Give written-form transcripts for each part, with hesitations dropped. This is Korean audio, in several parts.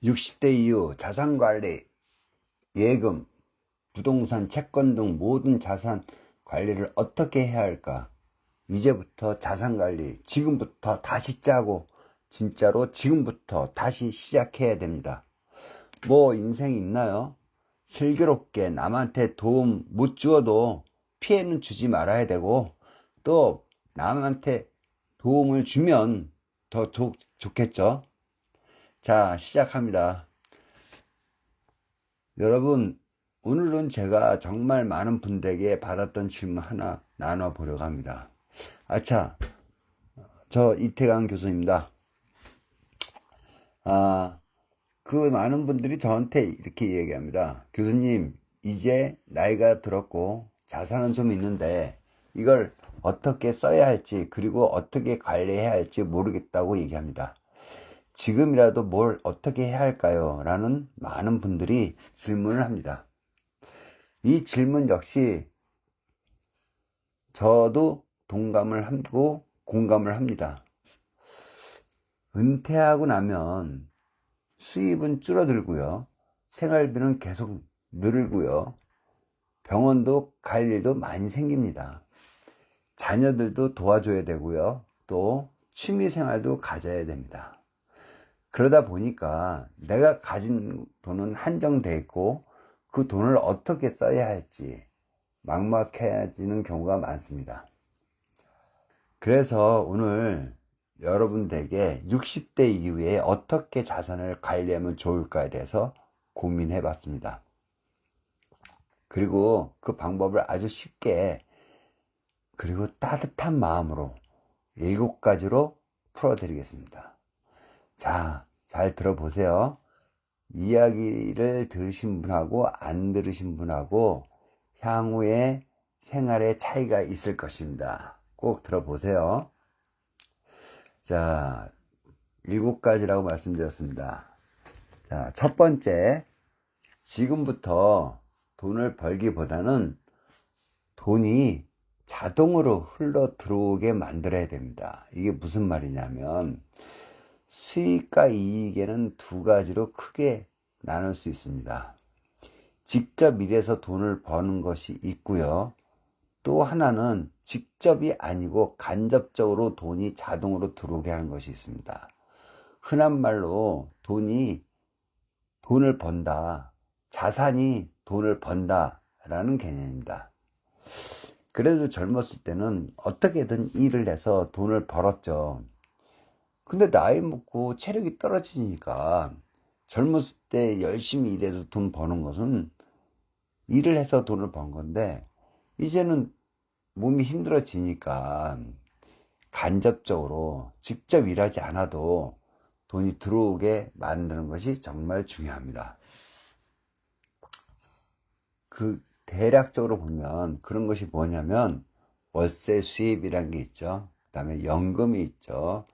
60대 이후 자산관리, 예금, 부동산, 채권 등 모든 자산 관리를 어떻게 해야 할까? 이제부터 자산관리 지금부터 다시 짜고 진짜로 지금부터 다시 시작해야 됩니다. 뭐 인생이 있나요? 슬기롭게 남한테 도움 못 주어도 피해는 주지 말아야 되고, 또 남한테 도움을 주면 더 좋겠죠. 자, 시작합니다. 여러분, 오늘은 제가 정말 많은 분들에게 받았던 질문 하나 나눠보려고 합니다. 아차, 저 이태강 교수입니다. 그 많은 분들이 저한테 이렇게 얘기합니다. 교수님, 이제 나이가 들었고 자산은 좀 있는데 이걸 어떻게 써야 할지, 그리고 어떻게 관리해야 할지 모르겠다고 얘기합니다. 지금이라도 뭘 어떻게 해야 할까요? 라는 많은 분들이 질문을 합니다. 이 질문 역시 저도 동감을 하고 공감을 합니다. 은퇴하고 나면 수입은 줄어들고요, 생활비는 계속 늘고요, 병원도 갈 일도 많이 생깁니다. 자녀들도 도와줘야 되고요, 또 취미생활도 가져야 됩니다. 그러다 보니까 내가 가진 돈은 한정되어 있고 그 돈을 어떻게 써야 할지 막막해지는 경우가 많습니다. 그래서 오늘 여러분들에게 60대 이후에 어떻게 자산을 관리하면 좋을까에 대해서 고민해 봤습니다. 그리고 그 방법을 아주 쉽게 그리고 따뜻한 마음으로 7가지로 풀어 드리겠습니다. 자, 잘 들어보세요. 이야기를 들으신 분하고 안 들으신 분하고 향후에 생활에 차이가 있을 것입니다. 꼭 들어보세요. 자, 7가지라고 말씀드렸습니다. 자, 첫 번째, 지금부터 돈을 벌기보다는 돈이 자동으로 흘러 들어오게 만들어야 됩니다. 이게 무슨 말이냐면, 수익과 이익에는 2가지로 크게 나눌 수 있습니다. 직접 일해서 돈을 버는 것이 있고요, 또 하나는 직접이 아니고 간접적으로 돈이 자동으로 들어오게 하는 것이 있습니다. 흔한 말로 돈을 번다, 자산이 돈을 번다 라는 개념입니다. 그래도 젊었을 때는 어떻게든 일을 해서 돈을 벌었죠. 근데 나이 먹고 체력이 떨어지니까 젊었을 때 열심히 일해서 돈 버는 것은 일을 해서 돈을 번 건데, 이제는 몸이 힘들어지니까 간접적으로 직접 일하지 않아도 돈이 들어오게 만드는 것이 정말 중요합니다. 대략적으로 보면 그런 것이 뭐냐면, 월세 수입이라는 게 있죠. 그 다음에 연금이 있죠.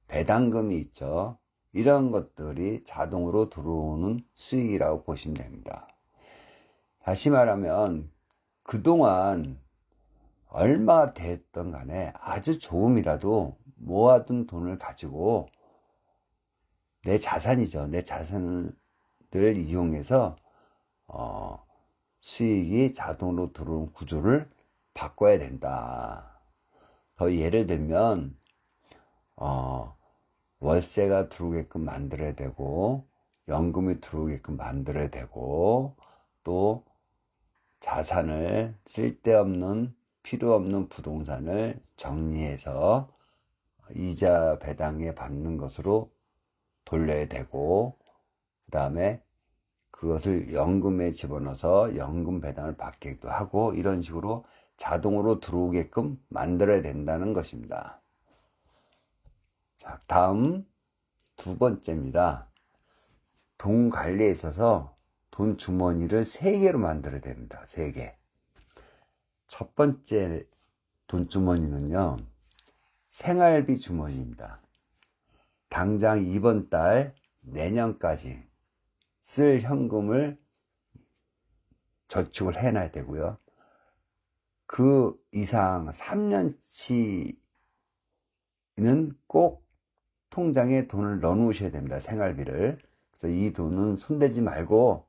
배당금이 있죠. 이런 것들이 자동으로 들어오는 수익이라고 보시면 됩니다. 다시 말하면 그동안 얼마 됐던 간에 아주 조금이라도 모아둔 돈을 가지고 내 자산이죠. 내 자산을 이용해서 수익이 자동으로 들어오는 구조를 바꿔야 된다. 더 예를 들면 월세가 들어오게끔 만들어야 되고, 연금이 들어오게끔 만들어야 되고, 또 자산을 쓸데없는 필요 없는 부동산을 정리해서 이자 배당에 받는 것으로 돌려야 되고, 그 다음에 그것을 연금에 집어넣어서 연금 배당을 받기도 하고, 이런 식으로 자동으로 들어오게끔 만들어야 된다는 것입니다. 자, 다음 2번째입니다. 돈 관리에 있어서 돈 주머니를 3개로 만들어야 됩니다. 3개. 첫 번째 돈 주머니는요, 생활비 주머니입니다. 당장 이번 달, 내년까지 쓸 현금을 저축을 해놔야 되고요, 그 이상 3년치는 꼭 통장에 돈을 넣어 놓으셔야 됩니다. 생활비를. 그래서 이 돈은 손대지 말고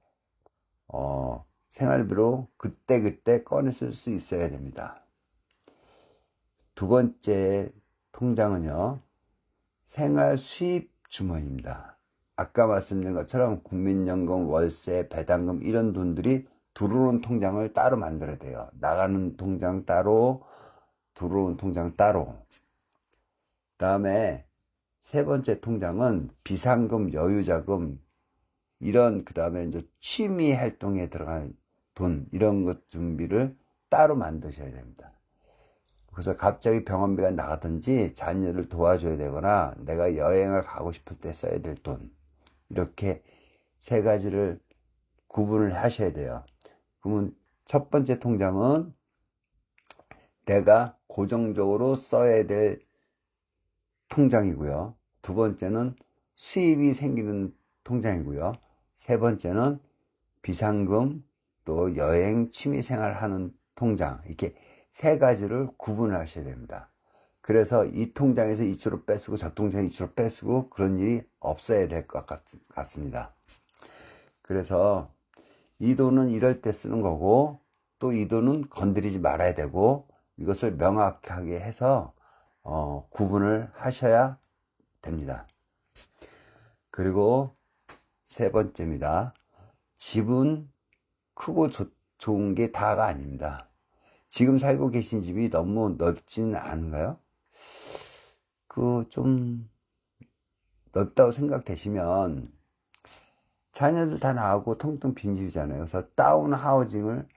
생활비로 그때그때 꺼내 쓸 수 있어야 됩니다. 두 번째 통장은요, 생활 수입 주머니입니다. 아까 말씀드린 것처럼 국민연금, 월세, 배당금 이런 돈들이 들어오는 통장을 따로 만들어야 돼요. 나가는 통장 따로, 들어오는 통장 따로. 다음에 세 번째 통장은 비상금, 여유자금, 이런, 그 다음에 이제 취미 활동에 들어간 돈, 이런 것 준비를 따로 만드셔야 됩니다. 그래서 갑자기 병원비가 나가든지 자녀를 도와줘야 되거나 내가 여행을 가고 싶을 때 써야 될 돈, 이렇게 세 가지를 구분을 하셔야 돼요. 그러면 첫 번째 통장은 내가 고정적으로 써야 될 통장이고요. 두 번째는 수입이 생기는 통장이고요. 세 번째는 비상금, 또 여행, 취미생활 하는 통장, 이렇게 세 가지를 구분하셔야 됩니다. 그래서 이 통장에서 이쪽으로 빼쓰고 저 통장에 이쪽으로 빼쓰고 그런 일이 없어야 될 것 같습니다. 그래서 이 돈은 이럴 때 쓰는 거고 또 이 돈은 건드리지 말아야 되고, 이것을 명확하게 해서 구분을 하셔야 됩니다. 그리고 세 번째입니다. 집은 크고 좋은 게 다가 아닙니다. 지금 살고 계신 집이 너무 넓지는 않은가요? 좀 넓다고 생각되시면 자녀들 다 나오고 텅텅 빈 집이잖아요. 그래서 다운 하우징을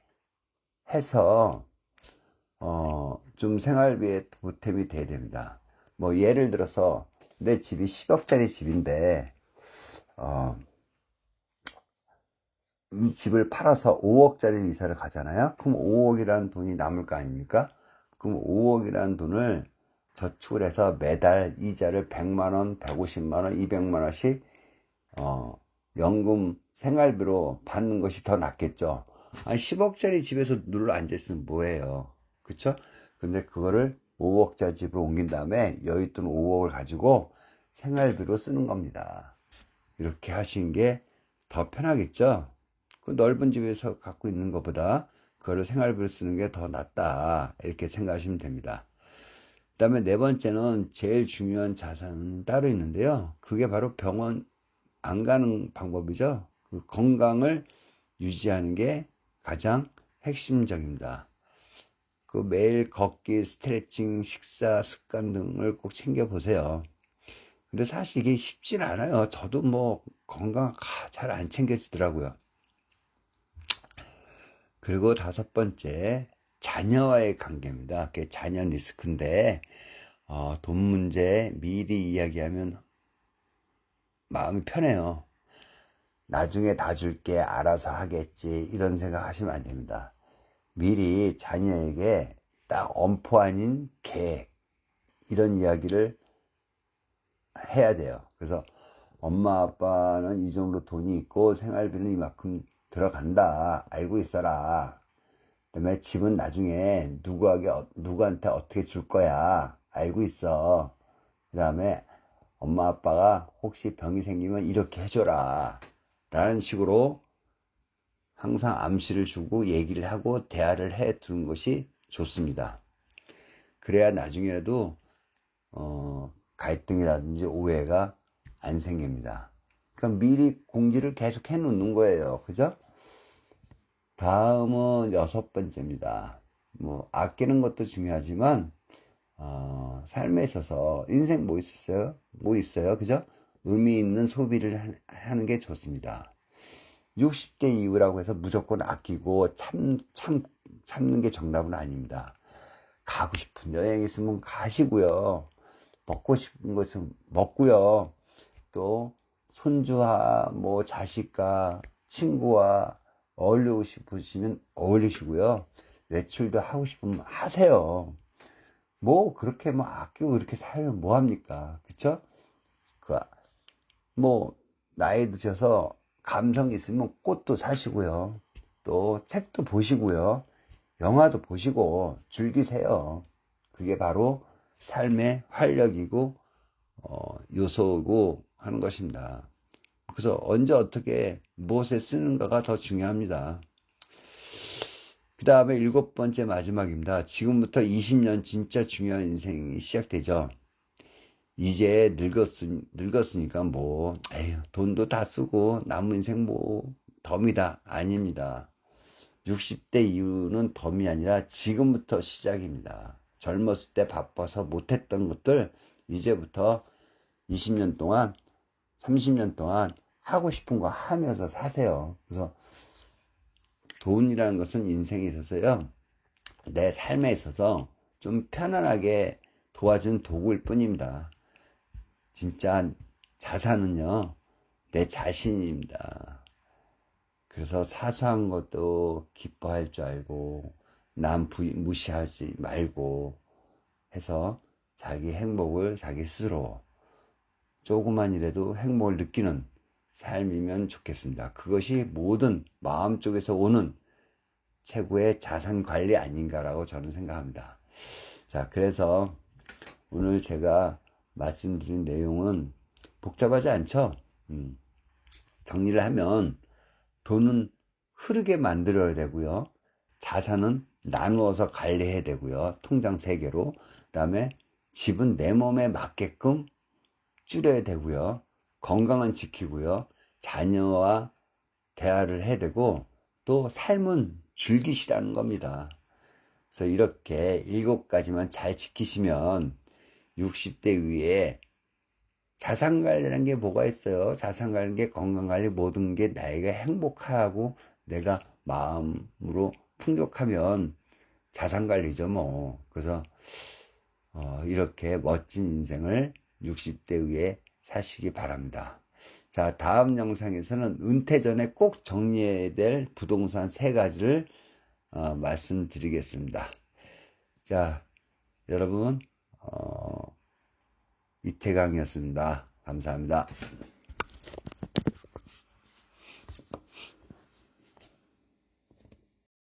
해서 좀 생활비에 보탬이 돼야 됩니다. 뭐 예를 들어서 내 집이 10억짜리 집인데 이 집을 팔아서 5억짜리 이사를 가잖아요. 그럼 5억이라는 돈이 남을 거 아닙니까? 그럼 5억이라는 돈을 저축을 해서 매달 이자를 100만원, 150만원, 200만원씩 연금 생활비로 받는 것이 더 낫겠죠. 아니 10억짜리 집에서 눌러 앉아있으면 뭐예요, 그쵸? 근데 그거를 5억짜리 집으로 옮긴 다음에 여윳돈 5억을 가지고 생활비로 쓰는 겁니다. 이렇게 하시는 게 더 편하겠죠. 그 넓은 집에서 갖고 있는 것보다 그거를 생활비로 쓰는 게 더 낫다, 이렇게 생각하시면 됩니다. 그 다음에 네 번째는 제일 중요한 자산은 따로 있는데요, 그게 바로 병원 안 가는 방법이죠. 그 건강을 유지하는 게 가장 핵심적입니다. 그 매일 걷기, 스트레칭, 식사 습관 등을 꼭 챙겨 보세요. 근데 사실 이게 쉽진 않아요. 저도 뭐 건강 잘 안 챙겨지더라고요. 그리고 다섯 번째, 자녀와의 관계입니다. 그게 자녀 리스크인데 돈 문제 미리 이야기하면 마음이 편해요. 나중에 다 줄게, 알아서 하겠지, 이런 생각 하시면 안 됩니다. 미리 자녀에게 딱 엄포 아닌 계획, 이런 이야기를 해야 돼요. 그래서 엄마 아빠는 이 정도 돈이 있고 생활비는 이만큼 들어간다, 알고 있어라. 그 다음에 집은 나중에 누구한테 어떻게 줄 거야, 알고 있어. 그 다음에 엄마 아빠가 혹시 병이 생기면 이렇게 해줘라, 라는 식으로 항상 암시를 주고 얘기를 하고 대화를 해 두는 것이 좋습니다. 그래야 나중에라도 갈등이라든지 오해가 안 생깁니다. 그러니까 미리 공지를 계속 해 놓는 거예요. 그죠? 다음은 여섯 번째입니다. 뭐 아끼는 것도 중요하지만 삶에 있어서 인생 뭐 있어요? 그죠? 의미 있는 소비를 하는 게 좋습니다. 60대 이후라고 해서 무조건 아끼고 참는 게 정답은 아닙니다. 가고 싶은 여행 있으면 가시고요. 먹고 싶은 것은 먹고요. 또 손주와 뭐 자식과 친구와 어울리고 싶으시면 어울리시고요. 외출도 하고 싶으면 하세요. 뭐 그렇게 뭐 아끼고 이렇게 살면 뭐합니까? 그쵸? 뭐 나이 드셔서 감성 있으면 꽃도 사시고요. 또 책도 보시고요. 영화도 보시고 즐기세요. 그게 바로 삶의 활력이고 요소고 하는 것입니다. 그래서 언제 어떻게 무엇에 쓰는가가 더 중요합니다. 그 다음에 7번째 마지막입니다. 지금부터 20년 진짜 중요한 인생이 시작되죠. 이제 늙었으니까 뭐 에휴, 돈도 다 쓰고 남은 인생 뭐 덤이다. 아닙니다. 60대 이후는 덤이 아니라 지금부터 시작입니다. 젊었을 때 바빠서 못했던 것들 이제부터 20년 동안 30년 동안 하고 싶은 거 하면서 사세요. 그래서 돈이라는 것은 인생에 있어서요, 내 삶에 있어서 좀 편안하게 도와준 도구일 뿐입니다. 진짜 자산은요, 내 자신입니다. 그래서 사소한 것도 기뻐할 줄 알고 남 무시하지 말고 해서 자기 행복을 자기 스스로 조그만이라도 행복을 느끼는 삶이면 좋겠습니다. 그것이 모든 마음속에서 오는 최고의 자산 관리 아닌가라고 저는 생각합니다. 자, 그래서 오늘 제가 말씀드린 내용은 복잡하지 않죠? 정리를 하면 돈은 흐르게 만들어야 되고요. 자산은 나누어서 관리해야 되고요. 통장 3개로. 그 다음에 집은 내 몸에 맞게끔 줄여야 되고요. 건강은 지키고요. 자녀와 대화를 해야 되고 또 삶은 즐기시라는 겁니다. 그래서 이렇게 7가지만 잘 지키시면 60대 위에 자산관리라는 게 뭐가 있어요? 자산관리라는 게 건강관리 모든 게 나에게 행복하고 내가 마음으로 풍족하면 자산관리죠 뭐. 그래서 이렇게 멋진 인생을 60대 위에 사시기 바랍니다. 자, 다음 영상에서는 은퇴 전에 꼭 정리해야 될 부동산 3가지를 말씀드리겠습니다. 자, 여러분 이태강이었습니다. 감사합니다.